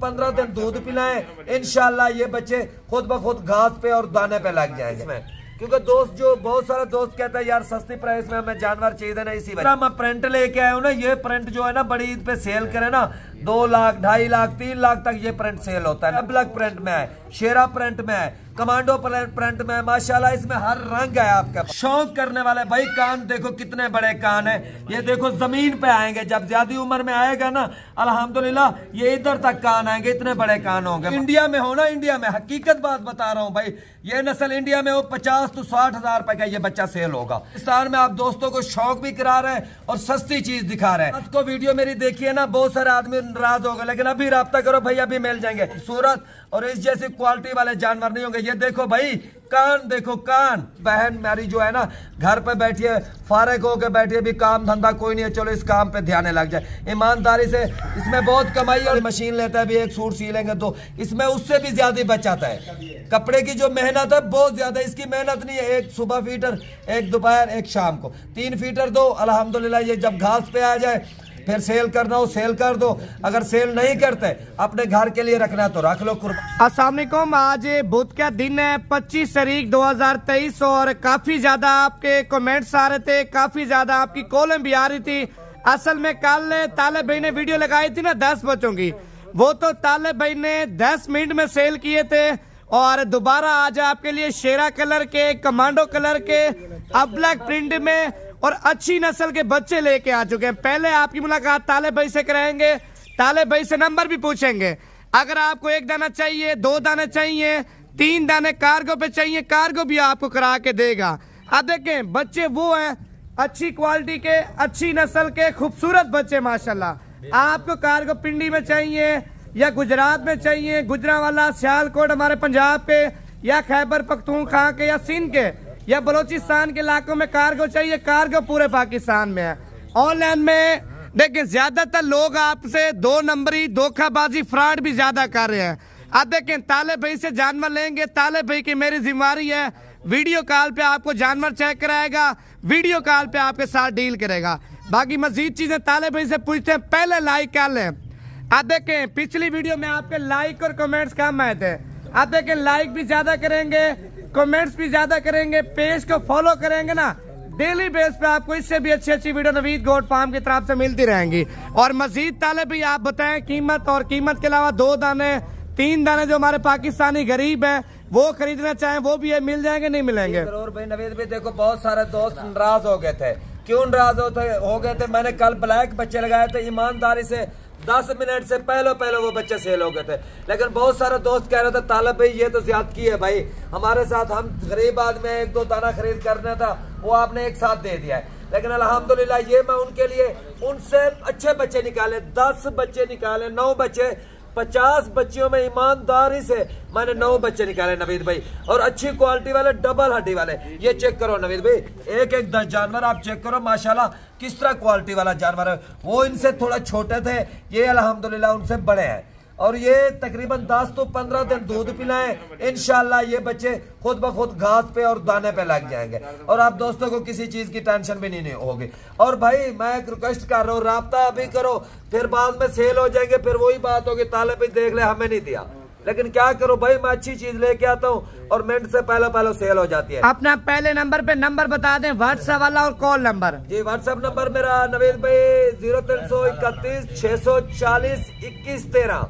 15 दिन दूध पिलाएं, इंशाल्लाह ये बच्चे खुद ब खुद घास पे और दाने पे लग जाएंगे इसमें। क्योंकि दोस्त जो बहुत सारे दोस्त कहते हैं यार सस्ती प्राइस में हमें जानवर चाहिए ना, इसी वजह मैं प्रिंट लेके आया हूँ ना। ये प्रिंट जो है ना बड़ी ईद पे सेल करे ना 2 लाख 2.5 लाख 3 लाख तक ये प्रिंट सेल होता है। ब्लैक प्रिंट में है, शेरा प्रिंट में है, कमांडो प्रिंट में है, माशाल्लाह इसमें हर रंग है आपका। शौक करने वाले भाई कान देखो कितने बड़े कान है, ये देखो जमीन पे आएंगे। जब ज्यादा उम्र में आएगा ना अल्हम्दुलिल्लाह ये इधर तक कान आएंगे, इतने बड़े कान होंगे। इंडिया में हो ना, इंडिया में हकीकत बात बता रहा हूँ भाई, ये नस्ल इंडिया में हो 50 तो 60 हजार रुपए का ये बच्चा सेल होगा। पाकिस्तान में आप दोस्तों को शौक भी करा रहे हैं और सस्ती चीज दिखा रहे हैं। आपको वीडियो मेरी देखिए ना, बहुत सारे आदमी नाराज हो गए, लेकिन अभी राब्ता करो भाई, अभी मिल जाएंगे। सूरत और इस जैसी क्वालिटी वाले जानवर नहीं होंगे। ये देखो भाई कान देखो कान। बहन मेरी जो है ना घर पे बैठी है, फारिग होकर बैठी है, भी काम धंधा कोई नहीं है, चलो इस काम पे ध्यान लग जाए। ईमानदारी से इसमें बहुत कमाई और मशीन लेता है भी, एक सूट सी लेंगे तो इसमें उससे भी ज्यादा बचाता है। कपड़े की जो मेहनत है बहुत ज्यादा, इसकी मेहनत नहीं है। एक सुबह फीटर, एक दोपहर, एक शाम को 3 फीटर दो, अल्हम्दुलिल्लाह ये जब घास पे आ जाए फिर सेल करना हो सेल कर दो। अगर सेल नहीं करते अपने घर के लिए रखना तो रख लो। अस्सलाम वालेकुम, आज बुध का दिन है 25 तारीख 2023 और काफी ज्यादा आपके कमेंट्स आ रहे थे, काफी ज्यादा आपकी कॉलें भी आ रही थी। असल में कल तालिब भाई ने वीडियो लगाई थी ना 10 बच्चों की, वो तो तालिब भाई ने 10 मिनट में सेल किए थे और दोबारा आज आपके लिए शेरा कलर के, कमांडो कलर के, अब ब्लैक प्रिंट में और अच्छी नस्ल के बच्चे लेके आ चुके हैं। पहले आपकी मुलाकात तालिब भाई से कराएंगे, तालिब भाई से नंबर भी पूछेंगे। अगर आपको 1 दाना चाहिए, 2 दाने चाहिए, 3 दाने कार्गो पे चाहिए, कार्गो भी आपको करा के देगा। अब देखें बच्चे वो हैं अच्छी क्वालिटी के, अच्छी नस्ल के, खूबसूरत बच्चे माशाल्लाह। आपको कार्गो पिंडी में चाहिए या गुजरात में चाहिए, गुजरांवाला, सियालकोट हमारे पंजाब के, या खैबर पख्तूनख्वा के, या सिंध के, या बलोचिस्तान के इलाकों में कार्गो चाहिए, कार्गो पूरे पाकिस्तान में है। ऑनलाइन में देखिए ज्यादातर लोग आपसे 2 नंबरी, धोखाबाजी, फ्रॉड भी ज्यादा कर रहे हैं। अब देखें तालिब भाई से जानवर लेंगे, तालिब भाई की मेरी जिम्मेदारी है, वीडियो कॉल पे आपको जानवर चेक कराएगा, वीडियो कॉल पे आपके साथ डील करेगा। बाकी मजीद चीजें तालिब भाई से पूछते हैं, पहले लाइक कर लें। अब देखें पिछली वीडियो में आपके लाइक और कमेंट्स कम आए थे, अब देखें लाइक भी ज्यादा करेंगे, कमेंट्स भी ज्यादा करेंगे, पेज को फॉलो करेंगे ना, डेली बेस पे आपको इससे भी अच्छी अच्छी वीडियो नवीद गोट फार्म की तरफ से मिलती रहेंगी। और मजीद ताले भी आप बताएं कीमत, और कीमत के अलावा 2 दाने 3 दाने जो हमारे पाकिस्तानी गरीब हैं वो खरीदना चाहें वो भी है, मिल जाएंगे नहीं मिलेंगे। जरूर भाई नवीद भाई, देखो बहुत सारे दोस्त नाराज हो गए थे। क्यों नाराज हो गए थे? मैंने कल ब्लैक बच्चे लगाए थे, ईमानदारी से 10 मिनट से पहले वो बच्चे सेल हो गए थे। लेकिन बहुत सारे दोस्त कह रहे थे तालिब भाई ये तो ज्यादती है भाई, हमारे साथ हम गरीब आदमी 1-2 दाना खरीद करना था वो आपने एक साथ दे दिया है। लेकिन अल्हम्दुलिल्लाह ये मैं उनके लिए उनसे अच्छे बच्चे निकाले, 10 बच्चे निकाले, 9 बच्चे, 50 बच्चियों में ईमानदारी से मैंने 9 बच्चे निकाले नवीद भाई, और अच्छी क्वालिटी वाले, डबल हड्डी वाले। ये चेक करो नवीद भाई, एक 10 जानवर आप चेक करो माशाल्लाह किस तरह क्वालिटी वाला जानवर है। वो इनसे थोड़ा छोटे थे, ये अल्हम्दुलिल्लाह उनसे बड़े हैं। और ये तकरीबन 10 तो 15 दिन दूध पिलाएं, इंशाल्लाह ये बच्चे खुद ब खुद घास पे और दाने पे लग जाएंगे और आप दोस्तों को किसी चीज की टेंशन भी नहीं होगी। और भाई मैं एक रिक्वेस्ट कर रहा हूँ, राब्ता अभी करो, फिर बाद में सेल हो जाएंगे, फिर वही बात होगी ताले पे देख ले हमें नहीं दिया। लेकिन क्या करो भाई, मैं अच्छी चीज लेके आता हूँ और मिनट से पहले सेल हो जाती है। अपना पहले नंबर पे नंबर बता दें, व्हाट्सएप वाला और कॉल नंबर। जी व्हाट्सएप नंबर मेरा नवीद भाई 0331 640 2113,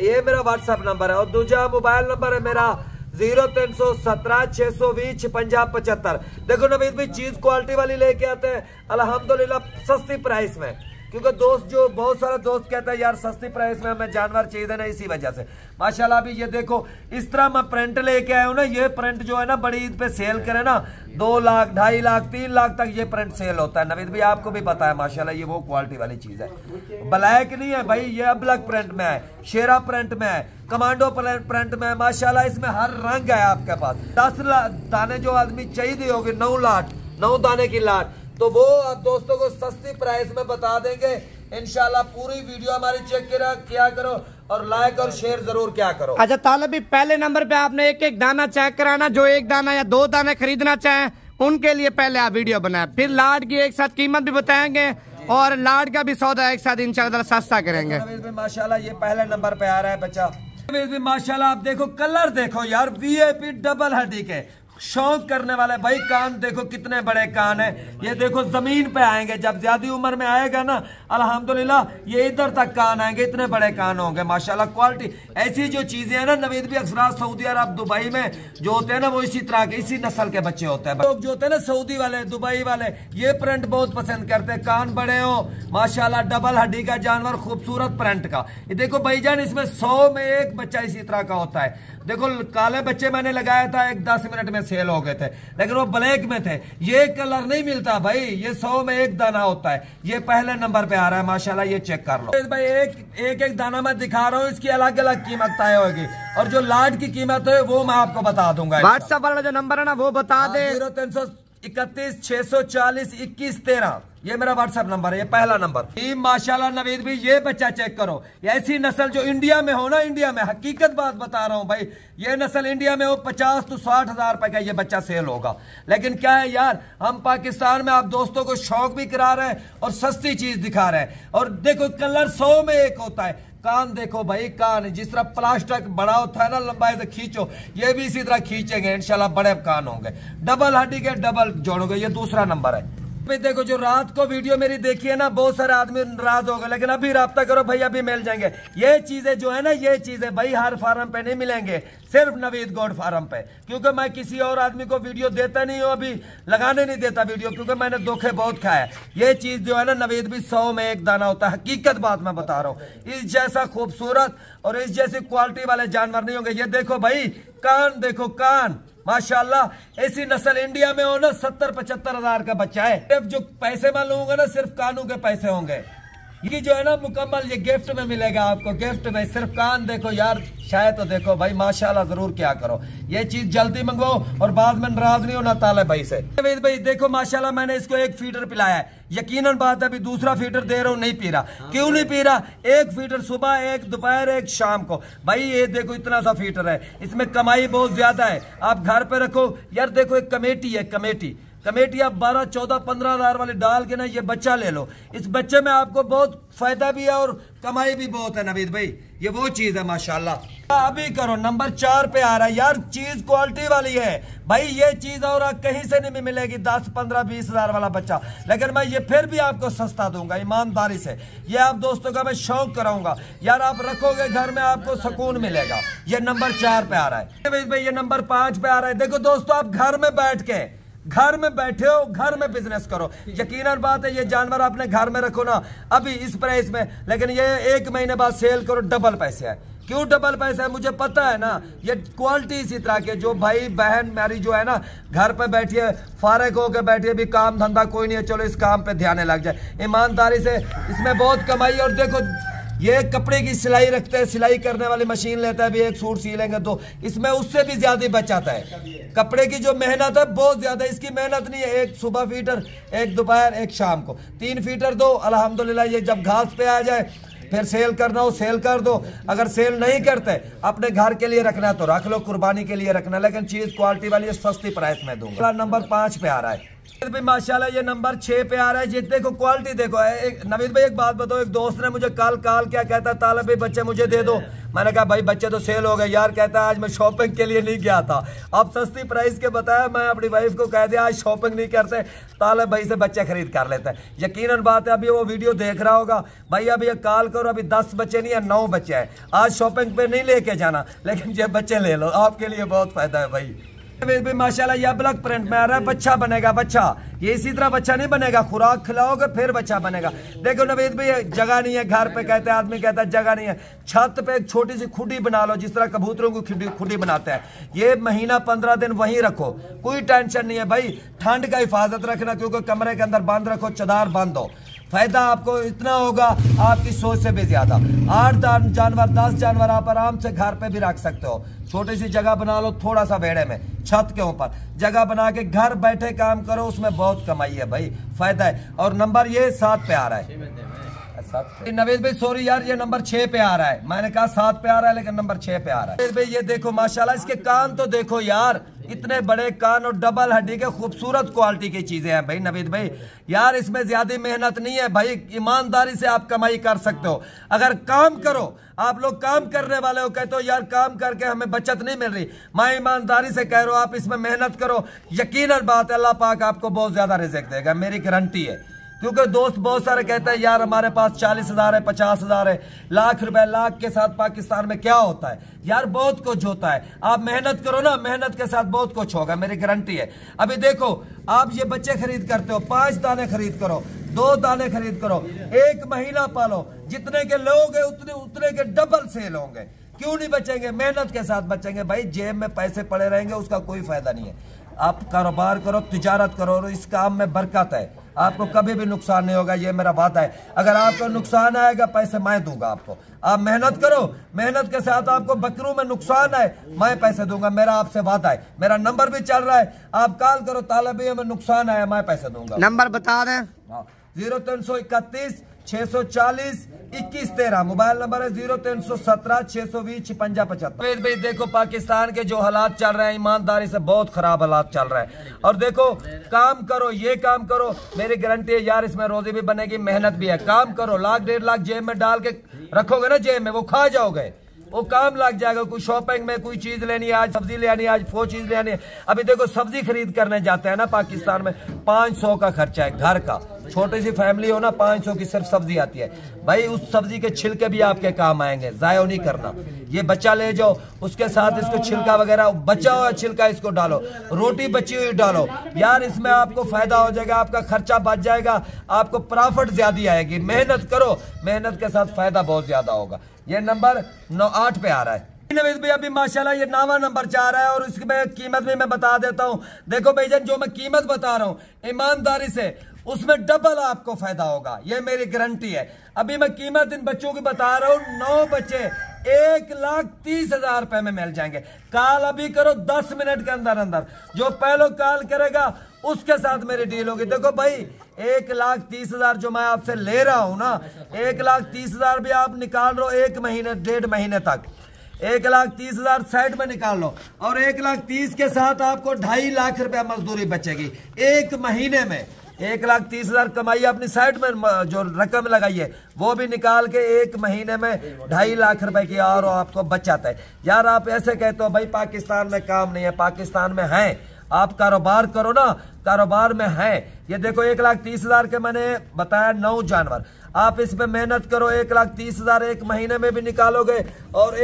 ये मेरा व्हाट्सएप नंबर है। और दूसरा मोबाइल नंबर है मेरा 0317 620 56 75। देखो नवीद भाई चीज क्वालिटी वाली लेके आते हैं अल्हम्दुलिल्लाह सस्ती प्राइस में, क्योंकि दोस्त जो बहुत सारे दोस्त कहते हैं यार सस्ती प्राइस में हमें जानवर चाहिए ना, इसी वजह से माशाल्लाह। अभी ये देखो इस तरह मैं प्रिंट लेके आया हूँ ना, ये प्रिंट जो है ना बड़ी ईद पे सेल करे ना 2 लाख 2.5 लाख 3 लाख तक ये प्रिंट सेल होता है नवीद भाई, आपको भी पता है माशाल्लाह। ये वो क्वालिटी वाली चीज है, ब्लैक नहीं है भाई, ये ब्लैक प्रिंट में है, शेरा प्रिंट में है, कमांडो प्रिंट में है माशाल्लाह। इसमें हर रंग है आपके पास। 10 दाने जो आदमी चाहिए होगी, 9 दाने की लाट, तो वो आप दोस्तों को सस्ती प्राइस में बता देंगे इंशाल्लाह। पूरी वीडियो हमारी चेक किया करो और लाइक और शेयर जरूर क्या करो। अच्छा तालिब भी पहले नंबर पे आपने एक दाना चेक कराना, जो 1 दाना या 2 दाने खरीदना चाहें उनके लिए पहले आप वीडियो बनाए, फिर लाट की एक साथ कीमत भी बताएंगे और लाड का भी सौदा एक साथ इंशाल्लाह सस्ता करेंगे। माशाल्लाह ये पहले नंबर पे आ रहा है बच्चा। माशाल्लाह आप देखो कलर देखो यार, वीआईपी डबल हड्डी के शौक करने वाले भाई। कान देखो कितने बड़े कान है, ये देखो जमीन पे आएंगे जब ज्यादा उम्र में आएगा ना अल्हम्दुलिल्लाह ये इधर तक कान आएंगे, इतने बड़े कान होंगे माशाल्लाह। क्वालिटी ऐसी जो चीजें हैं ना नवीद भी अक्सर सऊदी अरब दुबई में जो होते हैं ना वो इसी तरह के इसी नस्ल के बच्चे होते हैं। लोग जो होते हैं ना सऊदी वाले दुबई वाले ये प्रिंट बहुत पसंद करते हैं, कान बड़े हो माशाल्लाह, डबल हड्डी का जानवर, खूबसूरत प्रिंट का। ये देखो भाईजान इसमें 100 में एक बच्चा इसी तरह का होता है। देखो काले बच्चे मैंने लगाया था एक 10 मिनट में सेल हो गए थे, लेकिन वो ब्लैक में थे। ये कलर नहीं मिलता भाई, ये 100 में एक दाना होता है। ये पहले नंबर पे आ रहा है माशाल्लाह, ये चेक कर लो भाई। एक दाना मैं दिखा रहा हूँ, इसकी अलग अलग कीमत तय होगी और जो लाड की कीमत है वो मैं आपको बता दूंगा। व्हाट्सएप वाला जो नंबर है ना वो बता दे, 0331 640 21 13 ये मेरा व्हाट्सएप नंबर है, ये पहला नंबर। माशाल्लाह नवीद भी ये बच्चा चेक करो, ऐसी नस्ल जो इंडिया में हो ना, इंडिया में हकीकत बात बता रहा हूँ भाई, ये नस्ल इंडिया में हो 50 तो 60 हजार रुपए का ये बच्चा सेल होगा। लेकिन क्या है यार, हम पाकिस्तान में आप दोस्तों को शौक भी करा रहे हैं और सस्ती चीज दिखा रहे हैं। और देखो कलर 100 में एक होता है। कान देखो भाई, कान जिस तरह प्लास्टिक बड़ा होता है ना लंबाई से खींचो, ये भी इसी तरह खींचेंगे इंशाल्लाह, बड़े कान होंगे, डबल हड्डी के डबल जोड़ोगे। ये दूसरा नंबर है। देखो जो रात को वीडियो मेरी देखी है ना, बहुत सारे आदमी नाराज हो गए, लेकिन अभी राब्ता करो भाई, अभी मिल जाएंगे। ये चीजें जो है ना, ये चीजें भाई हर फार्म पे नहीं मिलेंगे, सिर्फ नवीद गोड फार्म पे, क्योंकि मैं किसी और आदमी को वीडियो देता नहीं हूँ, अभी लगाने नहीं देता वीडियो, क्योंकि मैंने धोखे बहुत खाया। ये चीज जो है ना नवीद भी 100 में एक दाना होता है, हकीकत बात मैं बता रहा हूँ। इस जैसा खूबसूरत और इस जैसी क्वालिटी वाले जानवर नहीं होंगे। ये देखो भाई कान देखो, कान माशाल्लाह, ऐसी नस्ल इंडिया में हो ना 70-75 हजार का बच्चा है। सिर्फ जो पैसे मैं लूंगा ना, सिर्फ कानों के पैसे होंगे। ये जो है ना मुकम्मल ये गिफ्ट में मिलेगा आपको, गिफ्ट में। सिर्फ कान देखो यार, शायद तो देखो भाई माशाल्लाह, जरूर क्या करो, ये चीज जल्दी मंगवाओ और बाद में नाराज नहीं होना ताले भाई से। भाई देखो माशाल्लाह, मैंने इसको एक फीडर पिलाया है, यकीनन बात है अभी दूसरा फीडर दे रहा हूँ, नहीं पी रहा। क्यों नहीं पी रहा? एक फीडर सुबह, एक दोपहर, एक शाम को। भाई ये देखो इतना सा फीडर है, इसमें कमाई बहुत ज्यादा है। आप घर पे रखो यार, देखो एक कमेटी है, कमेटी आप 12, 14, 15 हजार वाले डाल के ना ये बच्चा ले लो। इस बच्चे में आपको बहुत फायदा भी है और कमाई भी बहुत है नवीद भाई, ये वो चीज है माशाल्लाह। अभी करो, नंबर 4 पे आ रहा है यार, चीज क्वालिटी वाली है भाई। ये चीज और कहीं से नहीं मिलेगी, 10, 15, 20 हजार वाला बच्चा, लेकिन मैं ये फिर भी आपको सस्ता दूंगा ईमानदारी से। ये आप दोस्तों का मैं शौक कराऊंगा यार, आप रखोगे घर में आपको सुकून मिलेगा। ये नंबर 4 पे आ रहा है भाई, ये नंबर 5 पे आ रहा है। देखो दोस्तों, आप घर में बैठ के, घर में बैठे हो, घर में बिजनेस करो, यकीनन बात है ये जानवर अपने घर में रखो ना अभी इस प्राइस में, लेकिन ये 1 महीने बाद सेल करो, डबल पैसे है। क्यों डबल पैसा है? मुझे पता है ना, ये क्वालिटी इसी तरह के जो भाई बहन मेरी जो है ना घर पे बैठी है, फारग होकर बैठी है, भी काम धंधा कोई नहीं है, चलो इस काम पे ध्यान लग जाए, ईमानदारी से इसमें बहुत कमाई। और देखो ये कपड़े की सिलाई रखते हैं, सिलाई करने वाली मशीन लेता है, भी एक सूट सी लेंगे तो इसमें उससे भी ज्यादा बचाता है। कपड़े की जो मेहनत है बहुत ज्यादा, इसकी मेहनत नहीं है। एक सुबह फीटर, एक दोपहर, एक शाम को, 3 फीटर दो, अल्हम्दुलिल्लाह। ये जब घास पे आ जाए फिर सेल करना हो सेल कर दो, अगर सेल नहीं करते अपने घर के लिए रखना है तो रख लो, कुर्बानी के लिए रखना, लेकिन चीज क्वालिटी वाली सस्ती प्राइस में दूंगा। नंबर 5 पे आ रहा है माशाल्लाह, ये नंबर 6 पे आ रहा है। ये देखो क्वालिटी देखो। नवीद भाई एक बात बताओ, एक दोस्त ने मुझे कल क्या कहता, तालब भाई बच्चे मुझे दे दो। मैंने कहा भाई बच्चे तो सेल हो गए यार। कहता है आज मैं शॉपिंग के लिए नहीं गया था, अब सस्ती प्राइस के बताया, मैं अपनी वाइफ को कह दिया आज शॉपिंग नहीं करते, तालब भाई से बच्चे खरीद कर लेते हैं। यकीनन बात है, अभी वो वीडियो देख रहा होगा भाई, अभी ये कॉल करो, अभी 10 बच्चे नहीं है 9 बच्चे हैं। आज शॉपिंग पे नहीं लेके जाना, लेकिन ये बच्चे ले लो, आपके लिए बहुत फायदा है भाई। माशाल्लाह ये ब्लैक प्रिंट में आ रहा है, बच्चा बनेगा बच्चा। ये इसी तरह बच्चा नहीं बनेगा, खुराक खिलाओगे फिर बच्चा बनेगा। देखो नवीद भाई जगह नहीं है घर पे, कहते हैं आदमी कहता है जगह नहीं है, छत पे एक छोटी सी खुडी बना लो, जिस तरह कबूतरों की खुडी बनाते हैं। ये महीना 15 दिन वहीं रखो, कोई टेंशन नहीं है भाई। ठंड का हिफाजत रखना, क्योंकि कमरे के अंदर बंद रखो, चदार बंद हो, फायदा आपको इतना होगा आपकी सोच से भी ज्यादा। 8 जानवर 10 जानवर आप आराम से घर पे भी रख सकते हो। छोटी सी जगह बना लो, थोड़ा सा बेड़े में, छत के ऊपर जगह बना के घर बैठे काम करो, उसमें बहुत कमाई है भाई, फायदा है। और नंबर ये 7 पे आ रहा है। नवीद भाई सॉरी यार, ये नंबर 6 पे आ रहा है, मैंने कहा 7 पे आ रहा है लेकिन नंबर 6 पे आ रहा है। नवीद भाई ये देखो माशाल्लाह, इसके कान तो देखो यार, इतने बड़े कान और डबल हड्डी के खूबसूरत क्वालिटी की चीजें हैं भाई नवीद भाई। यार इसमें ज्यादा मेहनत नहीं है भाई, ईमानदारी से आप कमाई कर सकते हो अगर काम करो। आप लोग काम करने वाले हो, कहते हो यार काम करके हमें बचत नहीं मिल रही, मैं ईमानदारी से कह रहा हूं आप इसमें मेहनत करो, यकीनन बात है अल्लाह पाक आपको बहुत ज्यादा रिज़्क़ देगा, मेरी गारंटी है। क्योंकि दोस्त बहुत सारे कहते हैं यार हमारे पास 40,000 है, 50,000 है, लाख रुपए, लाख के साथ पाकिस्तान में क्या होता है यार, बहुत कुछ होता है। आप मेहनत करो ना, मेहनत के साथ बहुत कुछ होगा, मेरी गारंटी है। अभी देखो आप ये बच्चे खरीद करते हो, 5 दाने खरीद करो, 2 दाने खरीद करो, 1 महीना पालो, जितने के लोगे उतने के डबल सेल होंगे। क्यों नहीं बचेंगे? मेहनत के साथ बचेंगे भाई। जेब में पैसे पड़े रहेंगे उसका कोई फायदा नहीं है। आप कारोबार करो, तिजारत करो, और इस काम में बरकत है, आपको कभी भी नुकसान नहीं होगा, ये मेरा वादा है। अगर आपको नुकसान आएगा पैसे मैं दूंगा आपको। आप मेहनत करो, मेहनत के साथ आपको बकरों में नुकसान आए मैं पैसे दूंगा, मेरा आपसे वादा है। मेरा नंबर भी चल रहा है, आप कॉल करो, तालिबियों में नुकसान आया मैं पैसे दूंगा। नंबर बता दें। 0331 640 2113 मोबाइल नंबर है, 0317 620 5675। भाई देखो पाकिस्तान के जो हालात चल रहे हैं, ईमानदारी से बहुत खराब हालात चल रहे हैं। और देखो काम करो, ये काम करो, मेरी गारंटी है यार इसमें रोजी भी बनेगी, मेहनत भी है। काम करो, 1 लाख 1.5 लाख जेब में डाल के रखोगे ना, जेब में वो खा जाओगे, वो काम लग जाएगा। कोई शॉपिंग में कोई चीज लेनी है, आज सब्जी लेनी है, आज वो चीज लेनी है। अभी देखो सब्जी खरीद करने जाते हैं ना पाकिस्तान में, 500 का खर्चा है घर का, छोटी सी फैमिली हो ना, 500 की सिर्फ सब्जी आती है भाई। उस सब्जी के छिलके भी आपके काम आएंगे, जाया नहीं करना। ये बच्चा ले जाओ, उसके साथ इसको छिलका वगैरह, बचा हुआ छिलका इसको डालो, रोटी बची हुई डालो यार, इसमें आपको फायदा हो जाएगा, आपका खर्चा बच जाएगा, आपको प्रॉफिट ज्यादा आएगी। मेहनत करो, मेहनत के साथ फायदा बहुत ज्यादा होगा। ये नंबर 8 पे आ रहा है नवीद भाई। अभी माशाल्लाह ये 9वां नंबर जा रहा है, और इसमें कीमत भी मैं बता देता हूँ। देखो भाईजान जो मैं कीमत बता रहा हूँ ईमानदारी से, उसमें डबल आपको फायदा होगा, ये मेरी गारंटी है। अभी मैं कीमत इन बच्चों की बता रहा हूँ, 9 बच्चे 1,30,000 रुपए में मिल जाएंगे। कॉल अभी करो 10 मिनट के अंदर अंदर, जो पहले कॉल करेगा उसके साथ मेरी डील होगी। देखो भाई 1,30,000 जो मैं आपसे ले रहा हूं ना, 1,30,000 भी आप निकाल लो 1 महीने 1.5 महीने तक, 1,30,000 साइड में निकाल लो, और 1,30,000 के साथ आपको 2.5 लाख रुपया मजदूरी बचेगी 1 महीने में। 1,30,000 कमाई अपनी साइड में जो रकम लगाई है वो भी निकाल के 1 महीने में 2.5 लाख रुपए की और आपको बच जाता है। यार आप ऐसे कहते हो भाई पाकिस्तान में काम नहीं है, पाकिस्तान में है, आप कारोबार करो ना, कारोबार में है। ये देखो 1,30,000 के मैंने बताया 9 जानवर, आप इसमें मेहनत करो, 1,30,000 1 महीने में भी निकालोगे, और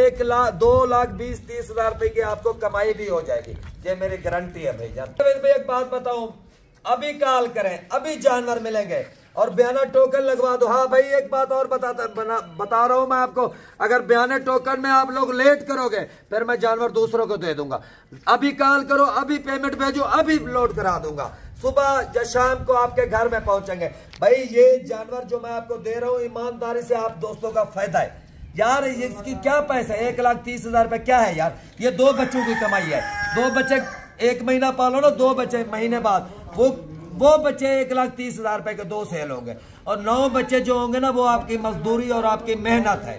2,20,30,000 रुपए की आपको कमाई भी हो जाएगी, ये मेरी गारंटी है भाईजान। एक बात बताऊं, अभी कॉल करें, अभी जानवर मिलेंगे, और बयाना टोकन लगवा दो। हाँ भाई एक बात और बता रहा हूं मैं आपको, अगर बयाना टोकन में आप लोग लेट करोगे फिर मैं जानवर दूसरों को दे दूंगा। अभी कॉल करो, अभी पेमेंट भेजो, अभी लोड करा दूंगा, सुबह या शाम को आपके घर में पहुंचेंगे। भाई ये जानवर जो मैं आपको दे रहा हूँ ईमानदारी से आप दोस्तों का फायदा है यार। इसकी क्या पैसा है, 1,30,000 रुपए क्या है यार, ये 2 बच्चों की कमाई है। 2 बच्चे 1 महीना पालो ना, 2 बच्चे महीने बाद वो बच्चे 1,30,000 रुपए के 2 सेल होंगे, और 9 बच्चे जो होंगे ना वो आपकी मजदूरी और आपकी मेहनत है।